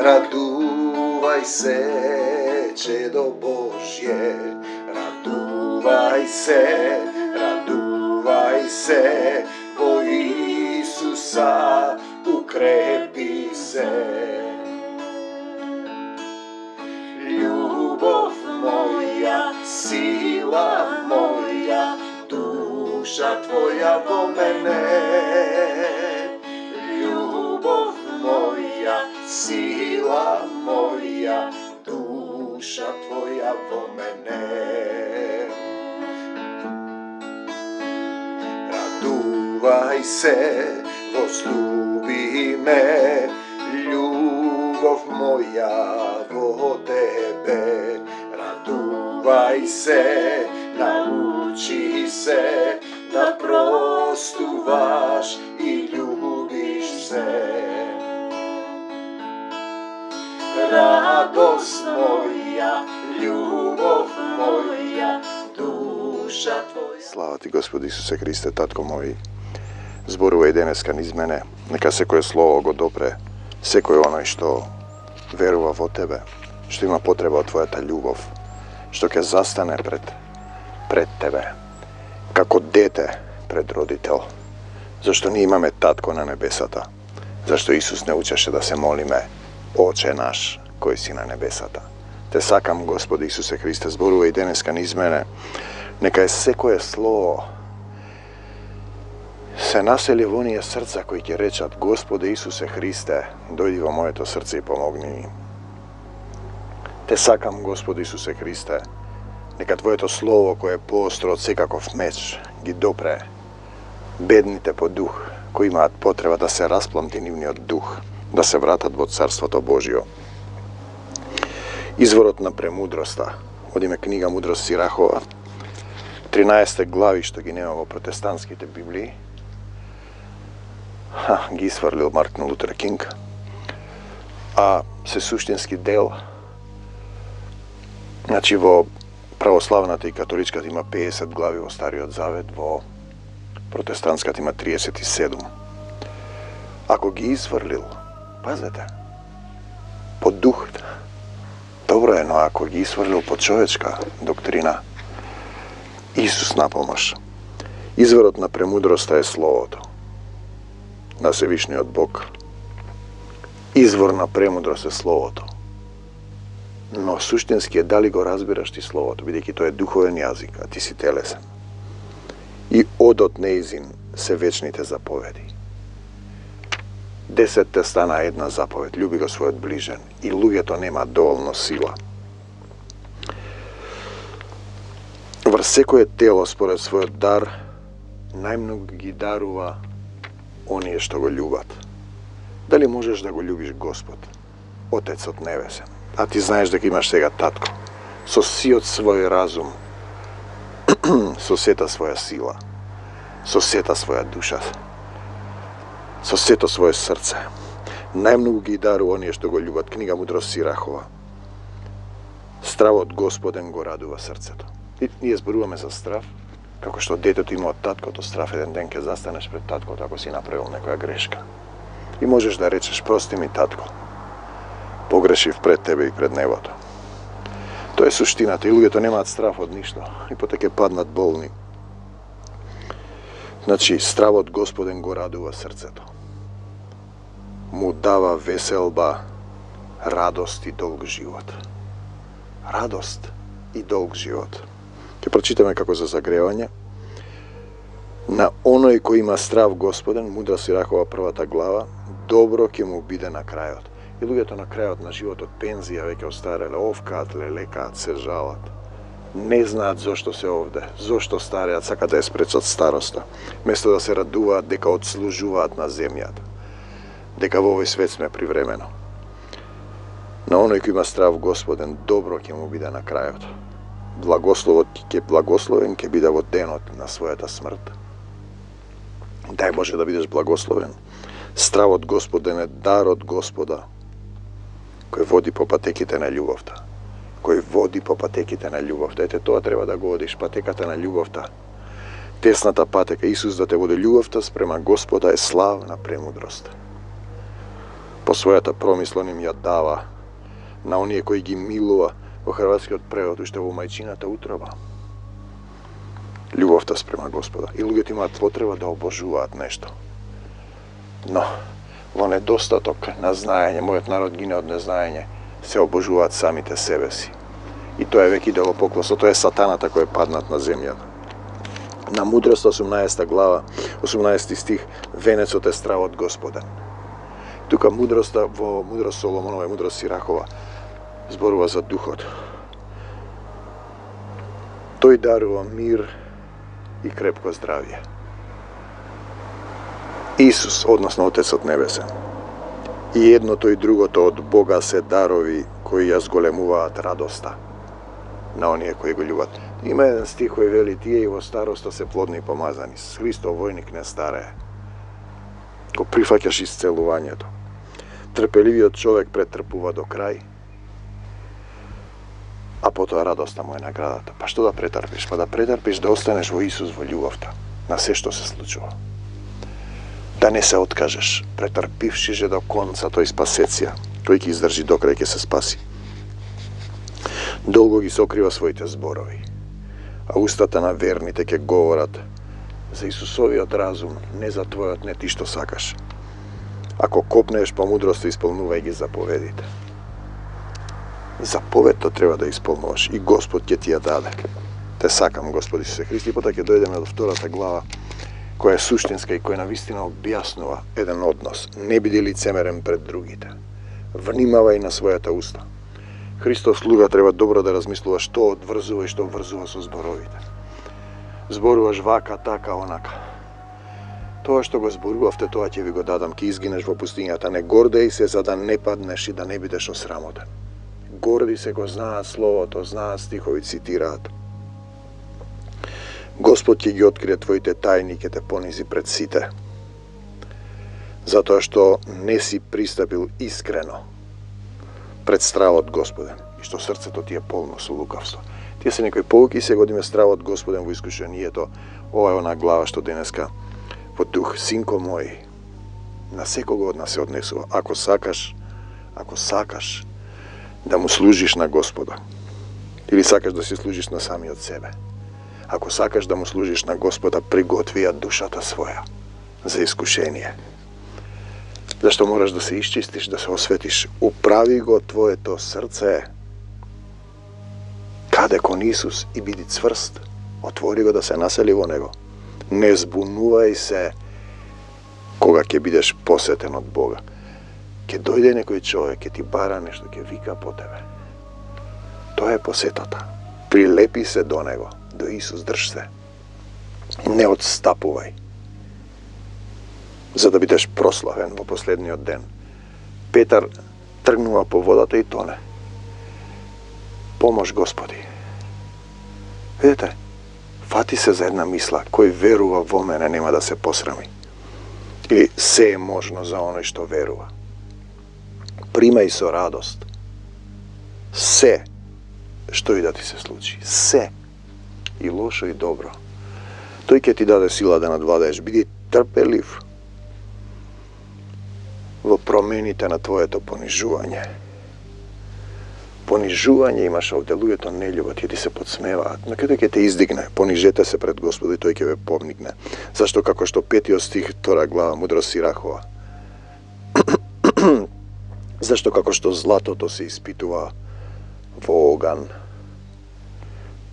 raduvaj se, čedo Božje, raduvaj se, po Isusa ukrepi se. Ljubov moja, sila moja, duša tvoja vo mene. Ljubov moja, sila moja, duša tvoja vo mene. Raduvaj se, возлюби me, ljubov moja vo tebe. Raduvaj se, nauči se, da prostuvaš i ljubiš se. Radost moja, ljubov moja, duša tvoja. Slava ti, Gospodи Isuse Hriste, Tatko moj, zborувай денеска низ мене, нека секое слово го допре, секој оној што верува во тебе, што има потреба од твојата љубов, што ќе застане пред тебе, како дете пред родител, зашто ние имаме Татко на небесата, зашто Исус не учеше да се молиме Оче наш кој си на небесата. Те сакам, Господи Исусе Христе, зборувај денеска низ мене, нека е секое слово се насели во оние срца кои ќе речат: Господи Исусе Христе, дојди во моето срце и помогни ми. Те сакам, Господи Исусе Христе, нека Твоето слово кое е поостро од секаков меч ги допре бедните по дух, кои имаат потреба да се распламти нивниот дух, да се вратат во Царството Божјо. Изворот на премудроста, одиме книга Мудрост Сирахова, 13 глави што ги нема во протестантските библии, ги изфрлил Мартин Лутер Кинг, а се суштински дел, значи во православната и католичката има 50 глави во Стариот Завет, во протестантската има 37. Ако ги изфрлил, пазете, по дух, добро е, но ако ги изфрлил по човечка доктрина, Исус напомаш. Изворот на премудроста е Словото на Севишниот Бог. Извор на премудрост е Словото. Но суштински е дали го разбираш ти Словото, бидејќи тоа е духовен јазик, а ти си телесен. И одот неизин се вечните заповеди. 10 стана една заповед, љуби го својот ближен, и луѓето немаат доволно сила. Врз секое тело според својот дар, најмногу ги дарува оние што го љубат. Дали можеш да го љубиш Господ, Отецот Небесен, а ти знаеш дека имаш сега Татко, со сиот свој разум, со сета своја сила, со сета своја душа, со сето своје срце. Најмногу ги дарува оние што го љубат. Книга Мудрост Сирахова. Стравот Господен го радува срцето. И ние зборуваме за страв, како што детето има од таткото страв, еден ден ќе застанеш пред таткото ако си направил некоја грешка. И можеш да речеш: прости ми, татко, погрешив пред тебе и пред небото. Тоа е суштината, и луѓето немаат страв од ништо, и потоа ќе паднат болни. Значи, стравот Господен го радува срцето. Му дава веселба, радост и долг живот. Радост и долг живот. Ќе прочитаме како за загревање. На оној кој има страв Господен, Мудрост Сирахова првата глава, добро ќе му биде на крајот. И луѓето на крајот на животот, пензија, веќе остареле, овкаат, лелекаат, се жалат. Не знаат зошто се овде, зошто стареат, сакат да ја спречат староста, место да се радуваат дека отслужуваат на земјата, дека во овој свет сме привремено. На оној кој има страв Господен, добро ќе му биде на крајот. Благословен ќе биде во денот на својата смрт. Дај Боже да бидеш благословен. Стравот Господен е дар од Господа, кој води по патеките на љубовта. Кој води по патеките на љубовта. Ете, тоа треба да го одиш, патеката на љубовта. Тесната патека Исус да те води љубовта спрема Господа е славна премудрост. По својата промислон им ја дава на оние кои ги милува, во хрватскиот превод уште во мајчината утроба. Љубовта спрема Господа. И луѓето имаат потреба да обожуваат нешто. Но, во недостаток на знаење, мојот народ гине од незнаење, се обожуваат самите себе си. И тоа е веќе идолопоклонство, тоа е сатаната кој е паднат на земјата. На Мудрост 18 глава, 18 стих, венецот е стравот Господен. Тука мудроста во Мудрост Соломонова и Мудрост Сирахова зборува за духот. Тој дарува мир и крепко здравје. Исус, односно Отецот Небесен. И едното и другото од Бога се дарови кои ја зголемуваат радоста на оние кои го љубат. Има еден стих кој вели: тие и во староста се плодни и помазани. С Христов војник не старее. Го прифаќаш исцелувањето. Трпеливиот човек претрпува до крај, а потоа радоста му е наградата. Па што да претрпиш? Па да претрпиш да останеш во Исус, во љубовта, на се што се случува. Да не се откажеш, претрпивши же до конца тој спасеција, тој ќе издржи до крај, ќе се спаси. Долго ги сокрива своите зборови, а устата на верните ќе говорат за Исусовиот разум, не за твојот, не ти што сакаш. Ако копнеш по мудрост, исполнувај ги заповедите. Заповедта треба да исполнуваш и Господ ќе ти ја даде. Те сакам, Господи Исусе Христи, потоа ќе дојдеме до втората глава, која е суштинска и која навистина објаснува еден однос. Не биди лицемерен пред другите. Внимавај на својата уста. Христов слуга треба добро да размислува што одврзува и што врзува со зборовите. Зборуваш вака, така, онака. Тоа што го зборувавте, тоа ќе ви го дадам, ќе изгинеш во пустињата. Не гордеј се за да не паднеш и да не бидеш осрамотен. Горди се, го знаат словото, знаат стихови, цитираат. Господ ќе ги открие твоите тајни, ќе те понизи пред сите. Затоа што не си пристапил искрено пред стравот Господен и што срцето ти е полно со лукавство. Тие се некои поуки, се годиме стравот Господен во искушението. Ова е она глава што денеска во дух, синко мој, на секого од нас се однесува. Ако сакаш да му служиш на Господа, или сакаш да си служиш на самиот себе, ако сакаш да му служиш на Господа, приготви ја душата своја за искушение. Зашто мораш да се исчистиш, да се осветиш. Управи го твоето срце каде кон Исус и биди цврст. Отвори го да се насели во него. Не збунувај се кога ќе бидеш посетен од Бога. Ќе дојде некој човек, ќе ти бара нешто, ќе вика по тебе. Тоа е посетата. Прилепи се до него, до Исус, држ се. Не отстапувај, за да бидеш прославен во последниот ден. Петар тргнува по водата и тоне. Помош, Господи. Видете, фати се за една мисла, кој верува во мене нема да се посрами. Или се е можно за оној што верува. Примај со радост се што и да ти се случи. Се. И лошо и добро. Тој ќе ти даде сила да надвладееш. Биди трпелив во промените на твоето понижување. Понижување имаш овде, луѓето не љубат и ти се подсмеваат. Но каде ќе те издигне, понижете се пред Господа и тој ќе ве помигне. Зашто како што 5 стих, 2 глава, Мудрост Сирахова. Зашто како што златото се испитува во оган,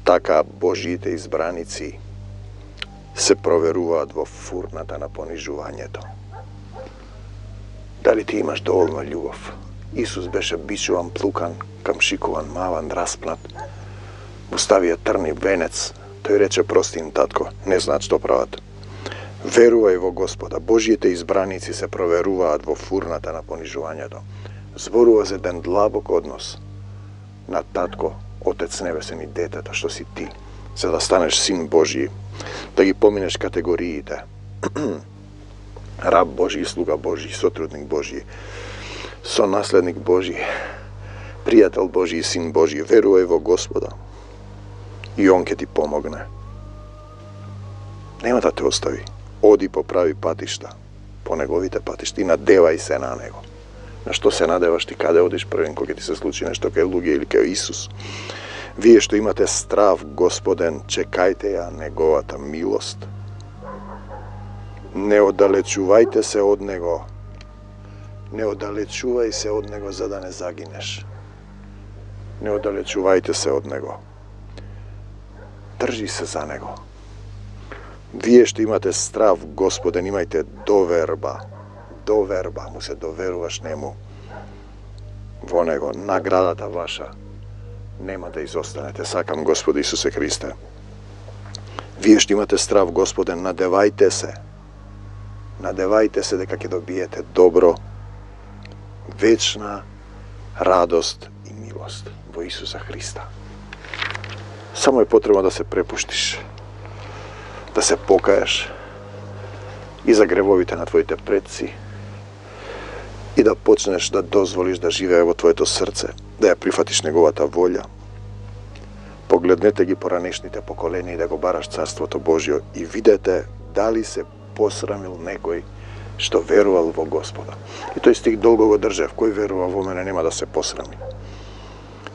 така Божиите избраници се проверуваат во фурната на понижувањето. Дали ти имаш доволно љубов? Исус беше бичуван, плукан, камшикуван, маван, распнат. Му ставија трни венец. Тој рече: прости им, татко, не знаат што прават. Верувај во Господа. Божиите избраници се проверуваат во фурната на понижувањето. Зборува за еден длабок однос на татко, Отец Небесен и детето што си ти, за да станеш син Божи, да ги поминеш категориите. Раб Божи, слуга Божи, сотрудник Божи, сонаследник Божи, пријател Божи и син Божи. Верувај во Господа и Он ќе ти помогне. Нема да те остави. Оди по прави патишта, по неговите патишта и надевај се на него. На што се надеваш ти, каде одиш првен кога ти се случи нешто кај луѓе или кај Исус? Вие што имате страв Господен, чекајте ја неговата милост. Не оддалечувајте се од него. Не оддалечувај се од него за да не загинеш. Не оддалечувајте се од него. Држи се за него. Вие што имате страв Господен, имајте доверба. Доверба, му се доверуваш нему. Во него, наградата ваша нема да изостанете. Сакам Господи Исусе Христе. Вие што имате страв Господен, надевајте се. Надевајте се дека ќе добиете добро, вечна радост и милост во Исуса Христа. Само е потребно да се препуштиш, да се покаеш и за гревовите на твоите предци и да почнеш да дозволиш да живее во твоето срце, да ја прифатиш неговата волја. Погледнете ги поранешните поколенија и да го бараш Царството Божјо и видете дали се посрамил некој што верувал во Господа. И тој стих долго го држев. Кој верува во мене нема да се посрами.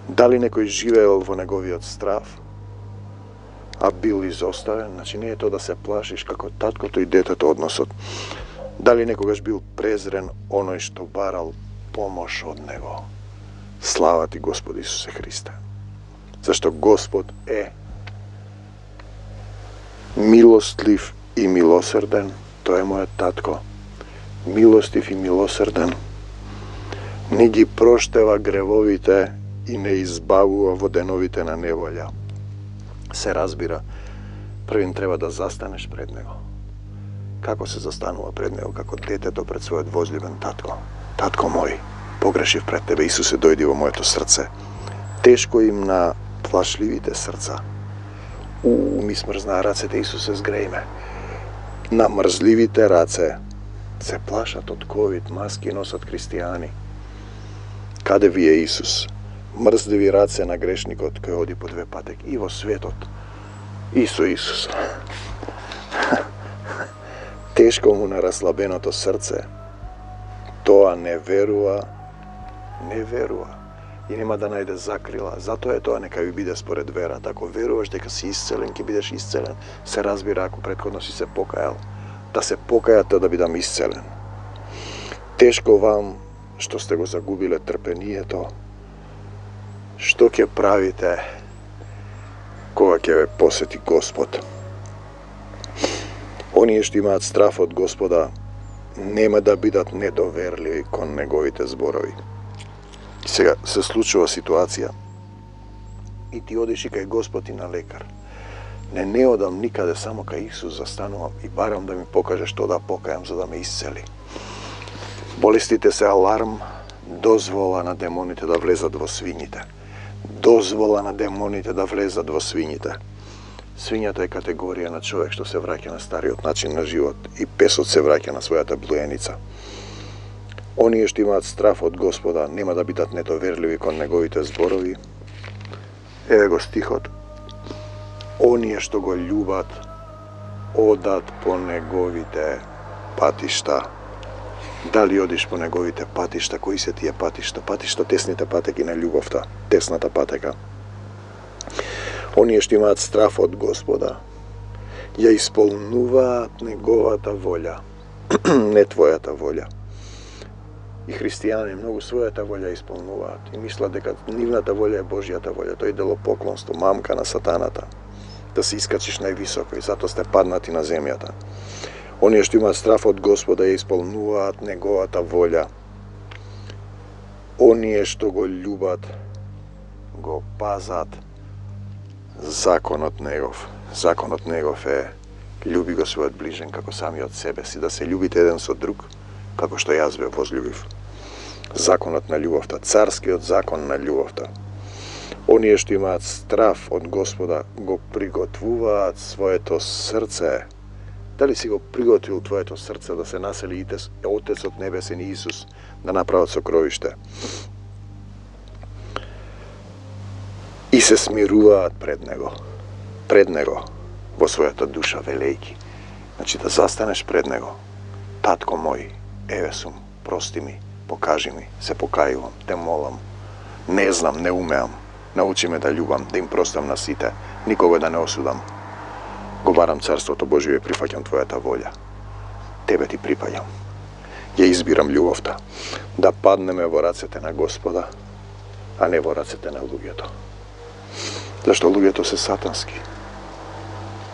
Дали некој живеел во неговиот страв, а бил изоставен, значи не е тоа да се плашиш како таткото и детето односот. Дали некогаш бил презрен оној што барал помош од него. Слава ти Господи Исусе Христе. Зашто Господ е милостлив и милосрден, тој е мојот татко. Милостив и милосрден. Не ги проштева гревовите и не избавува во деновите на неволја. Се разбира, првин треба да застанеш пред него. Како се застанува пред него? Како детето пред својот возлюбен татко. Татко мој, погрешив пред тебе, Исусе, дојди во моето срце. Тешко им на плашливите срца. Ми смрзнаа рацете, Исусе, згрејме. На мрзливите раце се плашат од ковид, маски носат христијани. Каде ви е Исус? Мрзливи раце на грешникот кој оди по две патеки и во светот. И со Исус. Тешко му на расслабеното срце. Тоа не верува и нема да најде закрила. Затоа е тоа нека ви биде според верата. Ако веруваш дека си исцелен, ќе бидеш исцелен. Се разбира ако претходно си се покајал. Да се покајате да бидам исцелен. Тешко вам што сте го загубиле трпението. Што ќе правите кога ќе ве посети Господ? Оние што имаат страф од Господа нема да бидат недоверливи кон неговите зборови. Сега се случува ситуација и ти одиш и кај Господ и на лекар. Не одам никаде, само кај Исус застанувам и барам да ми покаже што да покајам за да ме исцели. Болестите се аларм, дозвола на демоните да влезат во свињите. Дозвола на демоните да влезат во свињите. Свињата е категорија на човек што се враќа на стариот начин на живот и песот се враќа на својата блуеница. Оние што имаат страф од Господа нема да бидат недоверливи кон неговите зборови. Еве го стихот. Оние што го љубат одат по неговите патишта. Дали одиш по неговите патишта? Кои се тие патишта? Патишта, тесните патеки на љубовта, тесната патека. Оние што имаат страф од Господа ја исполнуваат неговата волја, не твојата волја. И христијани многу својата волја исполнуваат и мислат дека нивната волја е Божјата волја. Тој делопоклонство, мамка на сатаната, да се искачиш највисоко и затоа сте паднати на земјата. Оние што имаат страф од Господа ја исполнуваат неговата волја. Оние што го љубат го пазат законот негов. Законот негов е љуби го својот ближен како самиот себе си, да се љубите еден со друг, како што јас ве возљубив. Законот на љубовта, царскиот закон на љубовта. Оние што имаат страф од Господа го приготвуваат своето срце. Дали си го приготвил твоето срце да се насели Отецот Небесен и Исус да направат сокровиште? И се смируваат пред Него во својата душа, велејки. Значи да застанеш пред него. Татко мој, еве сум, прости ми, покажи ми, се покајувам, те молам. Не знам, не умеам. Научи ме да љубам, да им простам на сите, никого да не осудам. Го барам Царството Божие и прифаќам Твојата волја. Тебе ти припаѓам. Ја избирам љубовта. Да паднеме во рацете на Господа, а не во рацете на луѓето. Зашто луѓето се сатански.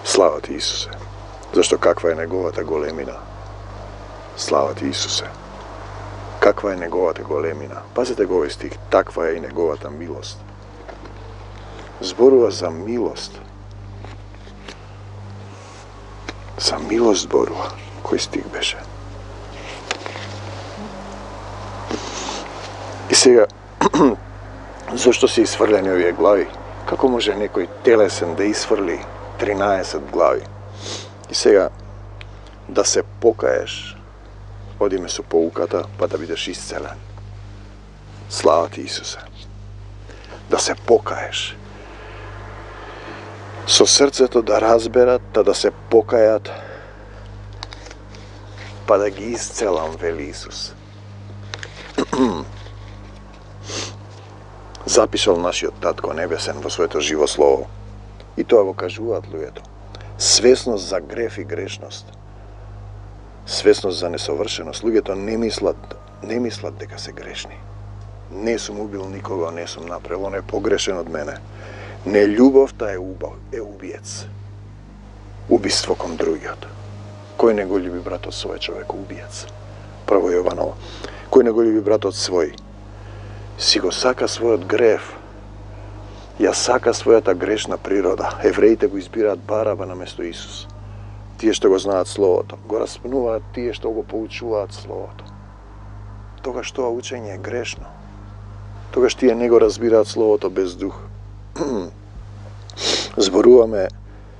Слава ти, Исусе. Зашто каква е неговата големина. Слава ти, Исусе. Каква е неговата големина. Пазете го овој стих. Таква е и неговата милост. Зборува за милост. За милост зборува. Кој стих беше? И сега, зашто се исфрлени овие глави? Како може некој телесен да исфрли 13 глави? И сега, да се покаеш, одиме со поуката, па да бидеш исцелен. Слава ти, Исусе. Да се покаеш. Со срцето да разберат, да се покајат, па да ги исцелам, вели Исус. Запишал нашиот Татко Небесен во своето живо слово. И тоа го кажуваат луѓето. Свесност за греф и грешност. Свесност за несовршеност. Луѓето не мислат дека се грешни. Не сум убил никого, не сум направил, он е погрешен од мене. Нељубовта е убиец. Убиство кон другиот. Кој не го љуби братот свој, човек убиец. Прво Јованово. Кој не го љуби братот свој, си го сака својот грев. Ја сака својата грешна природа. Евреите го избираат Бараба наместо Исус. Тие што го знаат Словото, го распнуваат тие што го поучуваат Словото. Тогаш тоа учење е грешно. Тогаш тие не го разбираат Словото без дух. Зборуваме,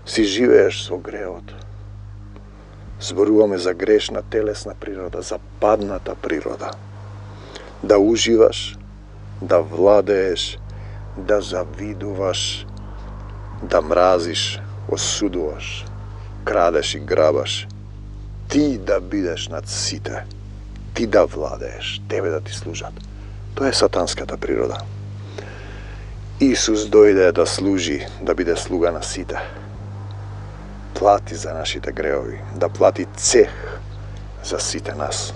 си живееш со греот. Зборуваме за грешна телесна природа, за падната природа. Да уживаш, да владееш, да завидуваш, да мразиш, осудуваш, крадеш и грабаш. Ти да бидеш над сите, ти да владееш, тебе да ти служат. Тоа е сатанската природа. Исус дојде да служи, да биде слуга на сите. Плати за нашите греови, да плати цех за сите нас.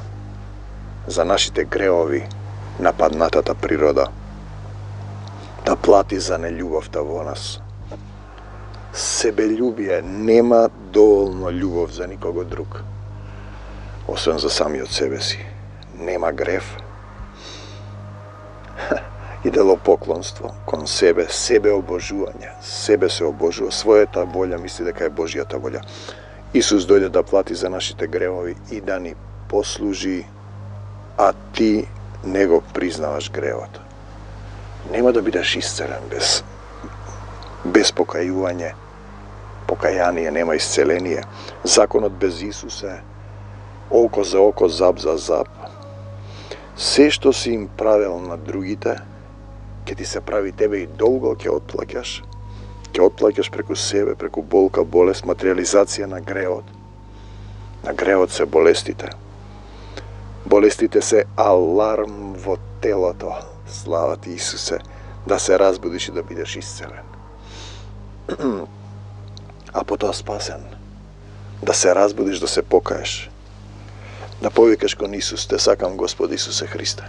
За нашите греови на паднатата природа. Да плати за нељубовта во нас. Себељубие, нема доволно љубов за никого друг, освен за самиот себе си. Нема грев. Идолопоклонство кон себе, себе обожување, себе се обожува, својата волја мисли дека е Божјата волја. Исус дојде да плати за нашите гревови и да ни послужи, а ти не го признаваш гревот. Нема да бидеш исцелен без покајување. Покаяние нема исцеление. Законот без Исус е око за око, зап за зап. Се што си им правил на другите, ќе ти се прави тебе и долго ќе отплаќаш. Ќе отплаќаш преку себе, преку болка, болест, материализација на греот. На греот се болестите. Болестите се аларм во телото. Слава ти, Исусе, да се разбудиш и да бидеш исцелен. А потоа спасен. Да се разбудиш, да се покаеш. Да повикаш кон Исус, те сакам Господи Исусе Христе.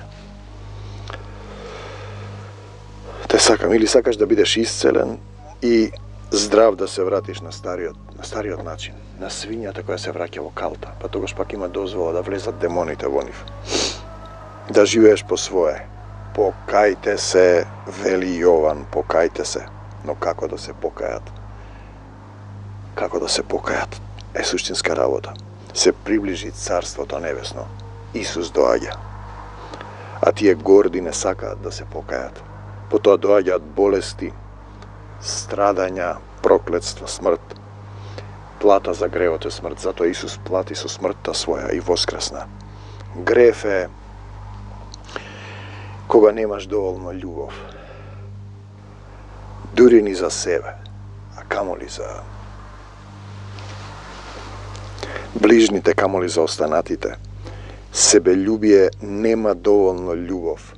Те сакам, или сакаш да бидеш исцелен и здрав да се вратиш на стариот начин, на свињата која се враќа во калта, па тогаш пак има дозвола да влезат демоните во нив. Да живееш по свое. Покајте се, вели Јован, покајте се. Но како да се покајат? Како да се покајат? Е суштинска работа. Се приближи Царството Небесно. Исус доаѓа. А тие горди не сакаат да се покајат. Потоа доаѓаат болести, страдања, проклетства, смрт. Плата за гревот е смрт, затоа Исус плати со смртта своја и воскресна. Грев е кога немаш доволно љубов. Дури ни за себе, а камоли ближните камоли за останатите. Себелюбие нема доволно љубов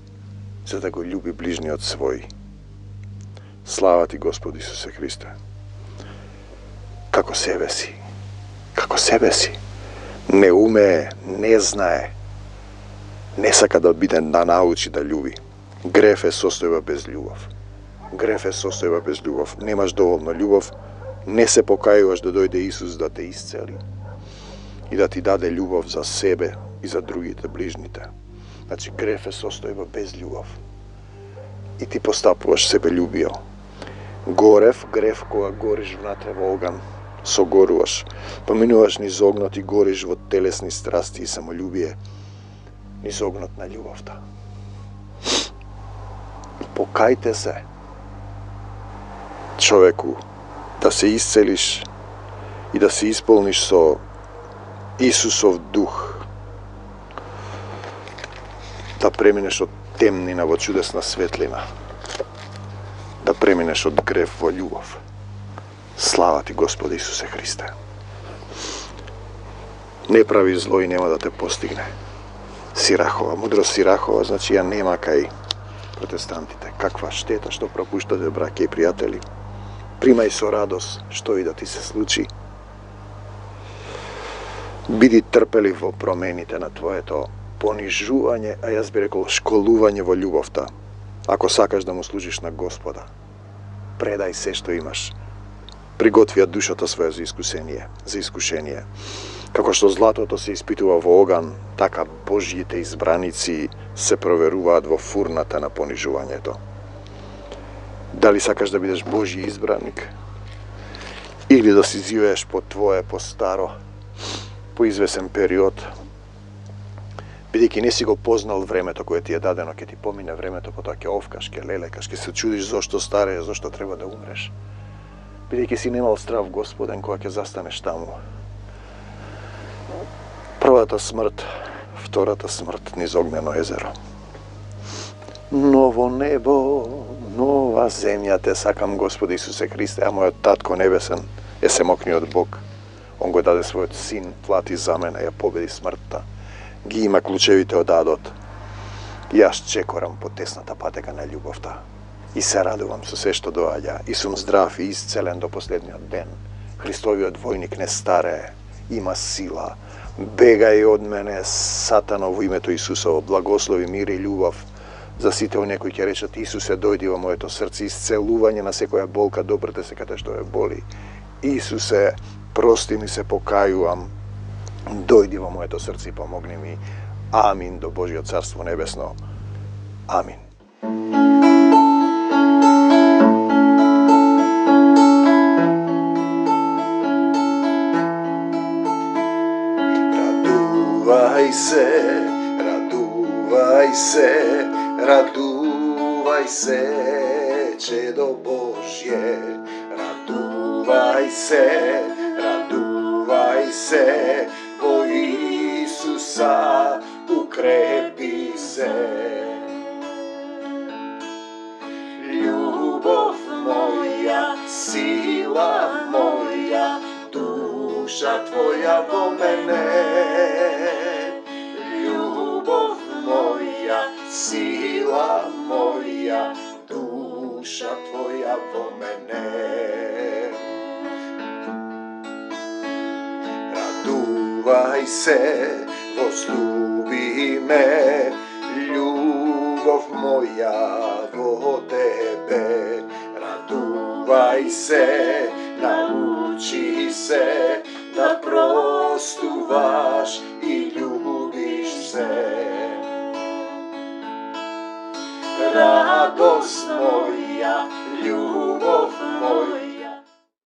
за да го љуби ближниот свој. Слава ти, Господи Исусе Христе. Како себе си. Како себе си. Не умее, не знае. Не сака да биде да научи да љуби. Греф е состојба без љубов. Греф е состојба без љубов. Немаш доволно љубов, не се покајуваш да дојде Исус да те исцели и да ти даде љубов за себе и за другите ближните. Значи, греф е состојба без љубов. И ти постапуваш себелюбио. Греф кога гориш внатре во оган, согоруваш. Поминуваш низ огнот и гориш во телесни страсти и самолюбие, низ огнот на љубовта. Покајте се, човеку, да се исцелиш и да се исполниш со Исусов дух, да преминеш од темнина во чудесна светлина, да преминеш од греф во љубов. Слава ти, Господи Исусе Христе. Не прави зло и нема да те постигне. Сирахова, мудрост Сирахова, значи ја нема кај протестантите. Каква штета што пропуштате, браќе и пријатели. Примај со радост што и да ти се случи. Биди трпелив во промените на твоето понижување, а јас би рекол школување во љубовта. Ако сакаш да му служиш на Господа, предај се што имаш. Приготвија душата своја за искушение. Како што златото се испитува во оган, така Божјите избраници се проверуваат во фурната на понижувањето. Дали сакаш да бидеш Божји избраник? Или да си живееш по твое, по старо, по извесен период, бидејќи не си го познал времето кое ти е дадено, ќе ти помине времето, потоа ќе овкаш, ќе лелекаш, ќе се чудиш зошто старееш, зошто треба да умреш. Бидејќи си немал страв Господен кога ќе застанеш таму. Првата смрт, втората смрт низ огнено езеро. Ново небо, нова земја те сакам, Господи Исусе Христе, а мојот татко небесен е семокниот Бог. Он го даде својот син, плати за мене, ја победи смртта. Ги има клучевите од адот. Јас чекорам по тесната патека на љубовта. И се радувам со се што доаѓа. И сум здрав и исцелен до последниот ден. Христовиот војник не старее, има сила. Бегај од мене, Сатано, во името Исусово. Благослови, мир и љубов за сите оние кои ќе речат: Исусе, дојди во моето срце, исцелување на секоја болка, допрте се каде што е боли. Исусе, прости ми, се покајувам, дојди во моето срце и помогни ми. Амин, до Божјо царство небесно. Амин. Радувај се, радувај се, радувај се, чедо Божје. Радувај се, радувај се, во Исуса укрепи се. Љубов моја, сила моја, душа твоја во мене. Љубов моја, сила моја, душа твоја во мене. Радувај се, возлюби ме, љубов моја во тебе. Радувај се, научи се да